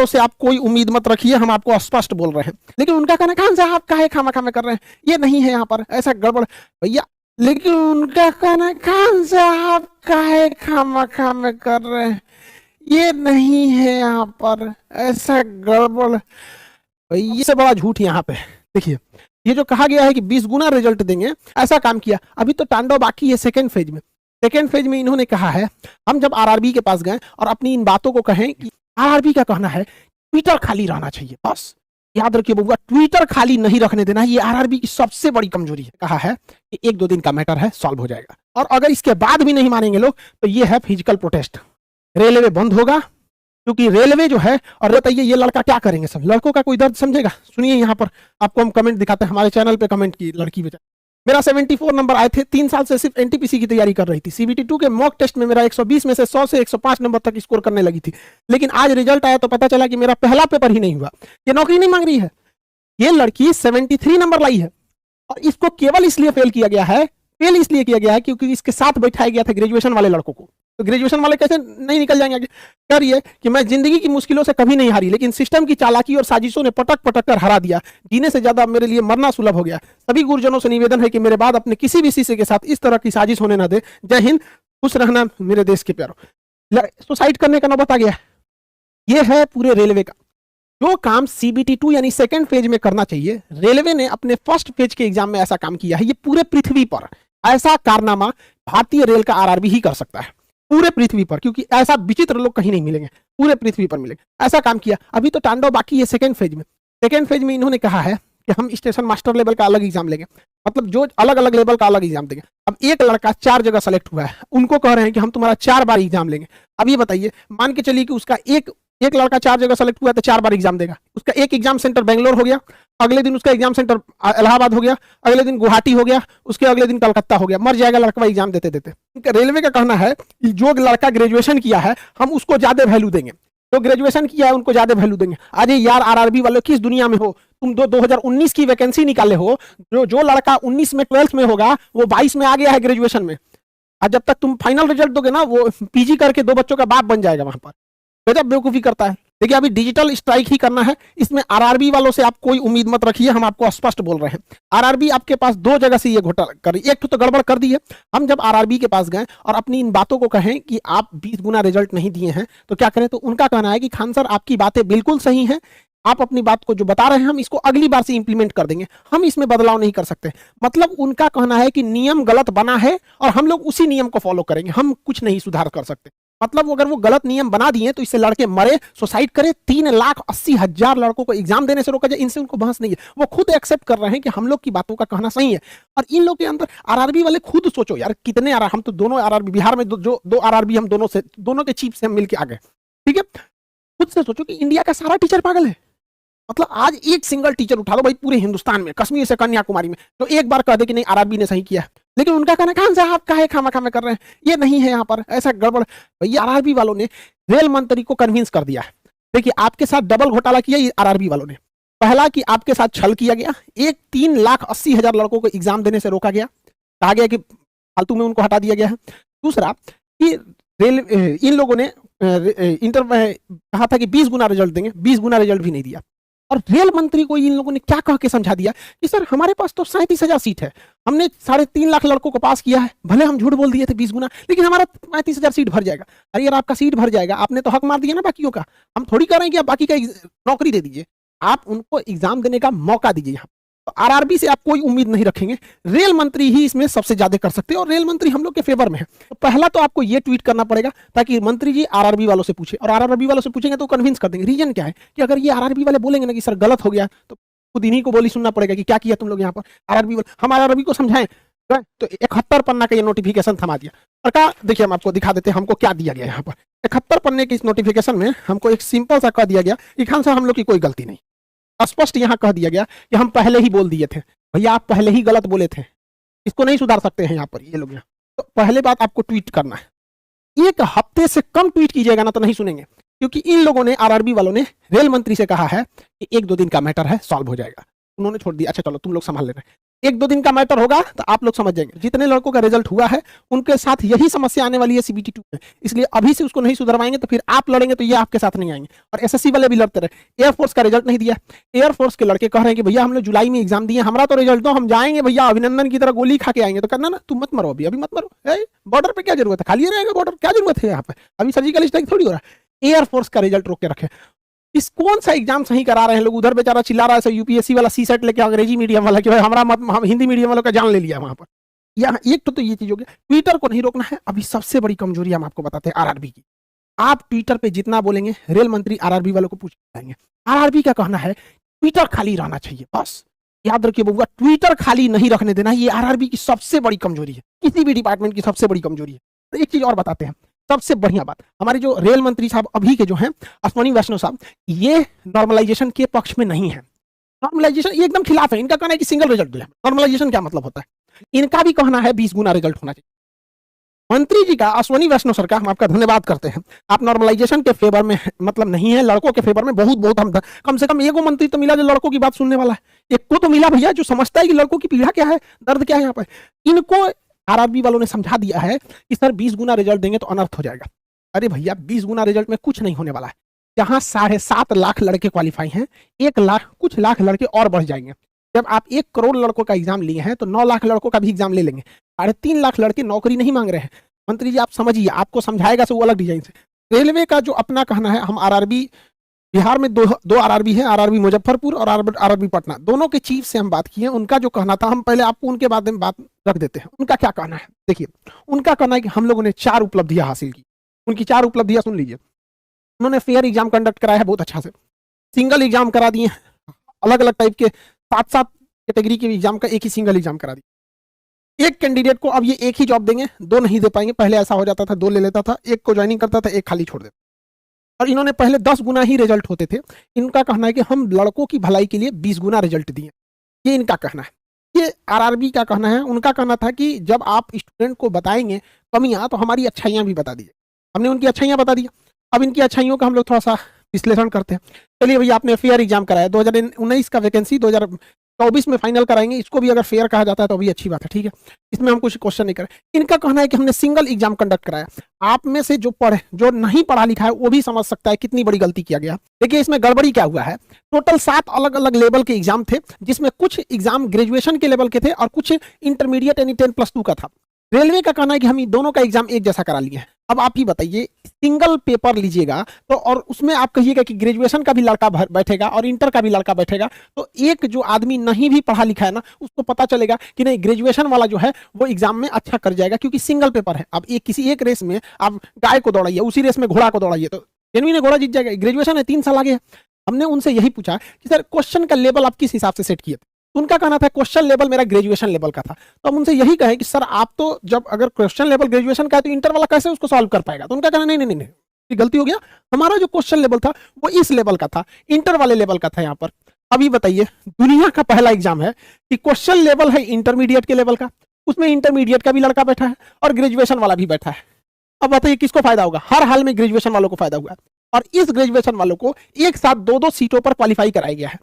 से आप कोई उम्मीद मत रखिए, हम आपको स्पष्ट बोल रहे हैं। लेकिन उनका कहना खान साहब आप काहे खामा खामे कर रहे हैं, ये नहीं है यहाँ पर, ऐसा गड़बड़ भैया। लेकिन उनका कहना खान साहब काहे खामा खामे कर रहे हैं, ये नहीं है यहाँ पर, ऐसा गड़बड़ भैया। से बड़ा झूठ यहाँ पे देखिए, ये जो कहा गया है कि 20 गुना रिजल्ट देंगे, ऐसा काम किया। अभी तो तांडव बाकी है सेकेंड फेज में। सेकेंड फेज में इन्होंने कहा है, हम जब आरआरबी के पास गए और अपनी इन बातों को कहें कि आरआरबी का कहना है ट्विटर खाली रहना चाहिए, बस याद रखिए बबुआ, ट्विटर खाली नहीं रखने देना, ये आरआरबी की सबसे बड़ी कमजोरी है। कहा है कि 1-2 दिन का मैटर है, सॉल्व हो जाएगा। और अगर इसके बाद भी नहीं मानेंगे लोग तो ये है फिजिकल प्रोटेस्ट, रेलवे बंद होगा। क्योंकि रेलवे जो है, और बताइए ये लड़का क्या करेंगे, सब लड़कों का कोई दर्द समझेगा। सुनिए यहाँ पर आपको हम कमेंट दिखाते हैं, हमारे चैनल पे कमेंट की लड़की बेचारी, मेरा 74 नंबर आए थे, 3 साल से सिर्फ एनटीपीसी की तैयारी कर रही थी। सीबीटी 2 के मॉक टेस्ट में मेरा 120 में से 100 से 105 नंबर तक स्कोर करने लगी थी। लेकिन आज रिजल्ट आया तो पता चला कि मेरा पहला पेपर ही नहीं हुआ। ये नौकरी नहीं मांग रही है, ये लड़की 73 नंबर लाई है और इसको केवल इसलिए फेल किया गया है, फेल इसलिए किया गया है क्योंकि इसके साथ बैठाया गया था ग्रेजुएशन वाले लड़कों को। तो ग्रेजुएशन वाले कैसे नहीं निकल जाएंगे आगे। कर ये कि मैं जिंदगी की मुश्किलों से कभी नहीं हारी, लेकिन सिस्टम की चालाकी और साजिशों ने पटक पटक कर हरा दिया। जीने से ज्यादा मेरे लिए मरना सुलभ हो गया। सभी गुरुजनों से निवेदन है कि मेरे बाद अपने किसी भी शिष्य के साथ इस तरह की साजिश होने न दे। जय हिंद, खुश रहना मेरे देश के प्यारों। सुसाइड करने का नौबत आ गया। ये है पूरे रेलवे का जो काम सीबीटी 2 यानी सेकंड फेज में करना चाहिए, रेलवे ने अपने फर्स्ट फेज के एग्जाम में ऐसा काम किया है। ये पूरे पृथ्वी पर ऐसा कारनामा भारतीय रेल का आरआरबी ही कर सकता है, पूरे पृथ्वी पर, क्योंकि ऐसा विचित्र लोग कहीं नहीं मिलेंगे, पूरे पृथ्वी पर मिलेंगे। ऐसा काम किया। अभी तो तांडव बाकी है सेकंड फेज में। सेकंड फेज में इन्होंने कहा है कि हम स्टेशन मास्टर लेवल का अलग एग्जाम लेंगे, मतलब जो अलग अलग लेवल का अलग एग्जाम देंगे। अब एक लड़का 4 जगह सेलेक्ट हुआ है, उनको कह रहे हैं कि हम तुम्हारा 4 बार एग्जाम लेंगे। अब ये बताइए, मान के चलिए कि उसका एक लड़का 4 जगह सेलेक्ट हुआ तो 4 बार एग्जाम देगा। उसका एक एग्जाम सेंटर बेंगलोर हो गया, अगले दिन उसका एग्जाम सेंटर इलाहाबाद हो गया, अगले दिन गुवाहाटी हो गया, उसके अगले दिन कलकत्ता हो गया। मर जाएगा लड़का एग्जाम देते देते। रेलवे का कहना है कि जो लड़का ग्रेजुएशन किया है हम उसको ज्यादा वैल्यू देंगे, जो ग्रेजुएशन किया है उनको ज्यादा वैल्यू देंगे। अरे यार आरआरबी वाले किस दुनिया में हो तुम? 2019 की वैकेंसी निकाले हो, जो लड़का 19 में 12th में होगा वो 22 में आ गया है ग्रेजुएशन में। और जब तक तुम फाइनल रिजल्ट दोगे ना, वो पीजी करके 2 बच्चों का बाप बन जाएगा वहां पर। गजब बेवकूफी करता है। देखिए अभी डिजिटल स्ट्राइक ही करना है, इसमें आरआरबी वालों से आप कोई उम्मीद मत रखिए, हम आपको स्पष्ट बोल रहे हैं। आरआरबी आपके पास 2 जगह से ये घोटाला कर रही है, एक तो गड़बड़ कर दी है। हम जब आरआरबी के पास गए और अपनी इन बातों को कहें कि आप 20 गुना रिजल्ट नहीं दिए हैं तो क्या करें, तो उनका कहना है कि खान सर आपकी बातें बिल्कुल सही हैं, आप अपनी बात को जो बता रहे हैं हम इसको अगली बार से इंप्लीमेंट कर देंगे, हम इसमें बदलाव नहीं कर सकते। मतलब उनका कहना है कि नियम गलत बना है और हम लोग उसी नियम को फॉलो करेंगे, हम कुछ नहीं सुधार कर सकते। मतलब अगर वो गलत नियम बना दिए तो इससे लड़के मरे, सुसाइड करे, 3,80,000 लड़कों को एग्जाम देने से रोका जाए, इनसे उनको बहस नहीं है। वो खुद एक्सेप्ट कर रहे हैं कि हम लोग की बातों का कहना सही है। और इन लोग के अंदर आरआरबी वाले खुद सोचो यार, कितने हम तो दोनों आरआरबी बिहार में दो आरआरबी हम दोनों के चीफ से हम मिलकर आ गए, ठीक है। खुद से सोचो कि इंडिया का सारा टीचर पागल है। मतलब आज एक सिंगल टीचर उठा लो भाई पूरे हिंदुस्तान में, कश्मीर से कन्याकुमारी में, तो एक बार कह दे कि नहीं आरआरबी ने सही किया। लेकिन उनका कहना खान साहब काहे खामा खामे कर रहे हैं, ये नहीं है यहाँ पर, ऐसा गड़बड़ भैया। आरआरबी वालों ने रेल मंत्री को कन्विंस कर दिया है। देखिए आपके साथ डबल घोटाला किया आरआरबी वालों ने। पहला कि आपके साथ छल किया गया, 3,80,000 लड़कों को एग्जाम देने से रोका गया, कहा गया कि फालतू में उनको हटा दिया गया है। दूसरा कि इन लोगों ने कहा था कि 20 गुना रिजल्ट देंगे, 20 गुना रिजल्ट भी नहीं दिया। और रेल मंत्री को इन लोगों ने क्या कह के समझा दिया कि सर हमारे पास तो 37,000 सीट है, हमने 3.5 लाख लड़कों को पास किया है, भले हम झूठ बोल दिए थे 20 गुना, लेकिन हमारा 35,000 सीट भर जाएगा। अरे यार आपका सीट भर जाएगा, आपने तो हक मार दिया ना बाकियों का। हम थोड़ी कह रहे हैं कि आप बाकी का नौकरी दे दीजिए, आप उनको एग्जाम देने का मौका दीजिए। यहाँ तो आरआरबी से आप कोई उम्मीद नहीं रखेंगे, रेल मंत्री ही इसमें सबसे ज्यादा कर सकते हैं और रेल मंत्री हम लोग के फेवर में है। तो पहला तो आपको ये ट्वीट करना पड़ेगा ताकि मंत्री जी आरआरबी वालों से पूछे, और आरआरबी वालों से पूछेंगे तो कन्विंस कर देंगे। रीजन क्या है कि अगर ये आरआरबी वाले बोलेंगे ना कि सर गलत हो गया, तो खुद इन्हीं को बोली सुनना पड़ेगा कि क्या किया तुम लोग यहाँ पर। आरआरबी वाले हम आरआरबी को समझाएं तो 71 पन्ना का ये नोटिफिकेशन थमा दिया और कहा देखिए हम आपको दिखा देते हैं हमको क्या दिया गया यहाँ पर। 71 पन्ने के इस नोटिफिकेशन में हमको एक सिंपल सा कह दिया गया कि खान साहब हम लोग की कोई गलती नहीं। स्पष्ट यहाँ कह दिया गया कि हम पहले ही बोल दिए थे, भैया आप पहले ही गलत बोले थे, इसको नहीं सुधार सकते हैं यहाँ पर ये लोग। यहाँ तो पहले बात आपको ट्वीट करना है, 1 हफ्ते से कम ट्वीट कीजिएगा ना तो नहीं सुनेंगे, क्योंकि इन लोगों ने आरआरबी वालों ने रेल मंत्री से कहा है कि 1-2 दिन का मैटर है, सॉल्व हो जाएगा। उन्होंने छोड़ दिया, अच्छा चलो तुम लोग संभाल ले रहे। 1-2 दिन का मैटर होगा तो आप लोग समझ जाएंगे। जितने लड़कों का रिजल्ट हुआ है उनके साथ यही समस्या आने वाली है CBT 2 में, इसलिए अभी से उसको नहीं सुधरवाएंगे तो फिर आप लड़ेंगे तो ये आपके साथ नहीं आएंगे। और SSC वाले भी लड़ते रहे। एयरफोर्स का रिजल्ट नहीं दिया, एयरफोर्स के लड़के कह रहे हैं कि भैया हम लोग जुलाई में एग्जाम दिए, हमारा तो रिजल्ट दो, हम जाएंगे भैया अभिनंदन की तरह गोली खा के आएंगे। तो करना ना, तुम मत मरो, अभी मत मरो, बॉर्डर पे क्या जरूरत है, खाली रहेगा बॉर्डर, क्या जरूरत है यहाँ पे, अभी सर्जिकल स्ट्राइक थोड़ी हो रहा है। एयरफोर्स का रिजल्ट रोक के रखे। इस कौन सा एग्जाम सही करा रहे हैं लोग, उधर बेचारा चिल्ला रहा है UPSC वाला CSET लेके अंग्रेजी मीडियम वाला कि भाई हमारा मत, हम हिंदी मीडियम वालों का जान ले लिया वहां पर। यहाँ एक तो ये चीज हो गया। ट्विटर को नहीं रोकना है। अभी सबसे बड़ी कमजोरी हम आपको बताते हैं RRB की। आप ट्विटर पे जितना बोलेंगे रेल मंत्री RRB वालों को पूछ पाएंगे। RRB का कहना है ट्विटर खाली रहना चाहिए, बस याद रखिए बउआ, ट्विटर खाली नहीं रखने देना, ये RRB की सबसे बड़ी कमजोरी है, किसी भी डिपार्टमेंट की सबसे बड़ी कमजोरी है। तो एक चीज और बताते हैं, सबसे बढ़िया बात, हमारे जो रेल मंत्री साहब अभी के जो हैं अश्विनी वैष्णव साहब, ये नॉर्मलाइजेशन के पक्ष में नहीं है। नॉर्मलाइजेशन ये एकदम खिलाफ है। इनका कहना है कि सिंगल रिजल्ट दो। नॉर्मलाइजेशन क्या मतलब होता है, इनका भी कहना है 20 गुना रिजल्ट होना चाहिए। मंत्री जी का, अश्विनी वैष्णव सर का हम आपका धन्यवाद करते हैं, आप नॉर्मलाइजेशन के फेवर में मतलब नहीं है, लड़कों के फेवर में बहुत हम कम से कम एगो मंत्री तो मिला जो लड़कों की बात सुनने वाला है। एक को तो मिला भैया जो समझता है कि लड़कों की पीड़ा क्या है, दर्द क्या है यहाँ पर। इनको RRB वालों ने समझा दिया है कि सर 20 गुना रिजल्ट देंगे तो अनर्थ हो जाएगा। अरे भैया 20 गुना रिजल्ट में कुछ नहीं होने वाला है। जहां 7.5 लाख लड़के क्वालिफाई हैं, 1 लाख कुछ लाख लड़के और बढ़ जाएंगे। जब आप 1 करोड़ लड़कों का एग्जाम लिए हैं तो 9 लाख लड़कों का भी एग्जाम ले लेंगे। 3.5 लाख लड़के नौकरी नहीं मांग रहे हैं। मंत्री जी आप समझिए, आपको समझाएगा से वो अलग डिजाइन से। रेलवे का जो अपना कहना है, हम RRB बिहार में दो RRB है, RRB मुजफ्फरपुर और RRB पटना, दोनों के चीफ से हम बात किए। उनका जो कहना था, हम पहले आपको उनके बारे में बात रख देते हैं। उनका क्या कहना है देखिए। उनका कहना है कि हम लोगों ने 4 उपलब्धियां हासिल की। उनकी 4 उपलब्धियां सुन लीजिए। उन्होंने फेयर एग्जाम कंडक्ट कराया है बहुत अच्छा से, सिंगल एग्जाम करा दिए, अलग अलग टाइप के 7 कैटेगरी के एग्जाम का एक ही सिंगल एग्जाम करा दिया। एक कैंडिडेट को अब ये एक ही जॉब देंगे, 2 नहीं दे पाएंगे। पहले ऐसा हो जाता था 2 ले लेता था, एक को ज्वाइनिंग करता था, एक खाली छोड़ देता। और इन्होंने पहले 10 गुना ही रिजल्ट होते थे। इनका कहना है कि हम लड़कों की भलाई के लिए 20 गुना रिजल्ट दिए, ये इनका कहना है। ये RRB का कहना है। उनका कहना था कि जब आप स्टूडेंट को बताएंगे कमियां तो हमारी अच्छाइयां भी बता दीजिए। हमने उनकी अच्छाइयां बता दी, अब इनकी अच्छाइयों का हम लोग थोड़ा सा विश्लेषण करते हैं। चलिए भैया, आपने फेयर एग्जाम कराया, 2019 का वैकेंसी 2024 में फाइनल कराएंगे। इसको भी अगर फेयर कहा जाता है तो भी अच्छी बात है, ठीक है, इसमें हम कुछ क्वेश्चन नहीं करें। इनका कहना है कि हमने सिंगल एग्जाम कंडक्ट कराया। आप में से जो नहीं पढ़ा लिखा है वो भी समझ सकता है कितनी बड़ी गलती किया गया। देखिए इसमें गड़बड़ी क्या हुआ है। टोटल 7 अलग अलग लेवल के एग्जाम थे, जिसमें कुछ एग्जाम ग्रेजुएशन के लेवल के थे और कुछ इंटरमीडिएट यानी 10+2 का था। रेलवे का कहना है कि हम दोनों का एग्जाम एक जैसा करा लिए हैं। अब आप ही बताइए, सिंगल पेपर लीजिएगा तो और उसमें आप कहिएगा कि ग्रेजुएशन का भी लड़का बैठेगा और इंटर का भी लड़का बैठेगा, तो एक जो आदमी नहीं भी पढ़ा लिखा है ना, उसको पता चलेगा कि नहीं ग्रेजुएशन वाला जो है वो एग्जाम में अच्छा कर जाएगा, क्योंकि सिंगल पेपर है। अब किसी एक रेस में आप गाय को दौड़ाइए, उसी रेस में घोड़ा को दौड़ाइए तो जेनुइन घोड़ा जीत जाएगा। ग्रेजुएशन है, 3 साल आगे है। हमने उनसे यही पूछा कि सर क्वेश्चन का लेवल आप किस हिसाब से सेट किए थे। उनका कहना था क्वेश्चन लेवल मेरा ग्रेजुएशन लेवल का था। तो हम उनसे यही कहें कि सर आप तो जब अगर क्वेश्चन लेवल ग्रेजुएशन का है तो इंटर वाला कैसे उसको सॉल्व कर पाएगा। तो उनका कहना नहीं, ये गलती हो गया, हमारा जो क्वेश्चन लेवल था वो इस लेवल का था, इंटर वाले लेवल का था यहाँ पर। अभी बताइए, दुनिया का पहला एग्जाम है कि क्वेश्चन लेवल है इंटरमीडिएट के लेवल का, उसमें इंटरमीडिएट का भी लड़का बैठा है और ग्रेजुएशन वाला भी बैठा है। अब बताइए किसको फायदा होगा। हर हाल में ग्रेजुएशन वालों को फायदा हुआ, और इस ग्रेजुएशन वालों को एक साथ 2-2 सीटों पर क्वालिफाई कराया गया है।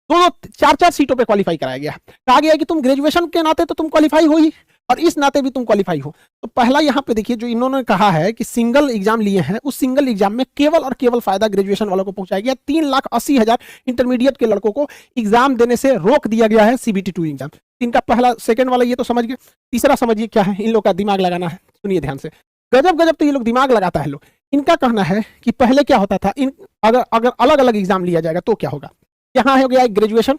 2-2 4-4 सीटों पे क्वालिफाई कराया गया है। कहा गया है कि तुम ग्रेजुएशन के नाते तो तुम क्वालिफाई हो ही, और इस नाते भी तुम क्वालिफाई हो। तो पहला यहाँ पे देखिए, जो इन्होंने कहा है कि सिंगल एग्जाम लिए हैं, उस सिंगल एग्जाम में केवल और केवल फायदा ग्रेजुएशन वालों को पहुंचाया गया। 3,80,000 इंटरमीडिएट के लड़कों को एग्जाम देने से रोक दिया गया है CBT 2 एग्जाम। इनका पहला सेकंड वाला ये तो समझ गए। तीसरा समझिए क्या है, इन लोग का दिमाग लगाना है। सुनिए ध्यान से, गजब तो ये लोग दिमाग लगाता है लोग। इनका कहना है कि पहले क्या होता था, अगर अलग अलग एग्जाम लिया जाएगा तो क्या होगा। यहाँ हो गया एक ग्रेजुएशन।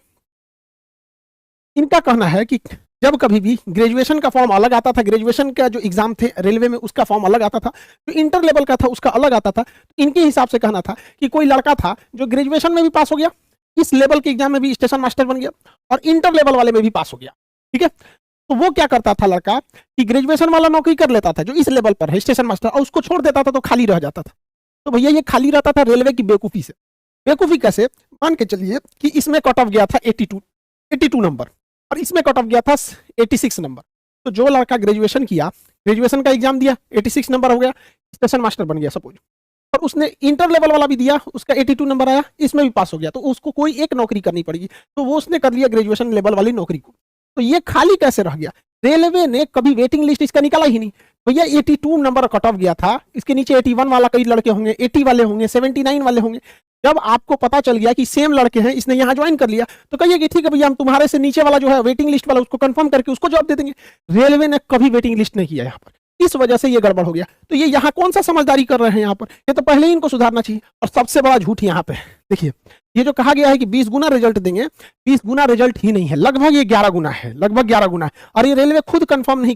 इनका कहना है कि जब कभी भी ग्रेजुएशन का फॉर्म अलग आता था, ग्रेजुएशन का जो एग्जाम थे रेलवे में उसका फॉर्म अलग आता था, जो इंटर लेवल का था उसका अलग आता था। तो इनके हिसाब से कहना था कि कोई लड़का था जो ग्रेजुएशन में भी पास हो गया, इस लेवल के एग्जाम में भी स्टेशन मास्टर बन गया, और इंटर लेवल वाले में भी पास हो गया, ठीक है। तो वो क्या करता था लड़का कि ग्रेजुएशन वाला नौकरी कर लेता था जो इस लेवल पर है स्टेशन मास्टर, और उसको छोड़ देता था तो खाली रह जाता था। तो भैया ये खाली रहता था रेलवे की बेवकूफ़ी से। बेवकूफ़ी कैसे, मान के चलिए कि इसमें कट ऑफ गया था 82 नंबर, और इसमें कट ऑफ गया था 86 नंबर। तो जो लड़का ग्रेजुएशन किया, ग्रेजुएशन का एग्जाम दिया, 86 नंबर हो गया, स्टेशन मास्टर बन गया सपोज, और उसने इंटर लेवल वाला भी दिया, उसका 82 नंबर आया, इसमें भी पास हो गया, तो उसको कोई एक नौकरी करनी पड़ेगी। तो वो उसने कर लिया ग्रेजुएशन लेवल वाली नौकरी को। तो ये खाली कैसे रह गया? रेलवे ने कभी वेटिंग लिस्ट इसका निकाला ही नहीं भैया। 82 नंबर कट ऑफ गया था, इसके नीचे 81 वाला कई लड़के होंगे, 80 वाले होंगे, 79 वाले होंगे। जब आपको पता चल गया कि सेम लड़के हैं, इसने यहाँ ज्वाइन कर लिया, तो कहिए कि ठीक है भैया हम तुम्हारे से नीचे वाला जो है वेटिंग लिस्ट वाला उसको कंफर्म करके उसको जॉब दे देंगे। रेलवे ने कभी वेटिंग लिस्ट नहीं किया यहाँ पर, इस वजह से ये गड़बड़ हो गया। तो ये यहाँ कौन सा समझदारी कर रहे हैं यहाँ पर? ये तो पहले ही इनको सुधारना चाहिए। और सबसे बड़ा झूठ यहाँ पे देखिए, ये जो कहा गया है कि 20 गुना रिजल्ट देंगे, 20 गुना रिजल्ट ही नहीं है, लगभग ये 11 गुना है, लगभग 11 गुना है। और ये रेलवे खुद कंफर्म नहीं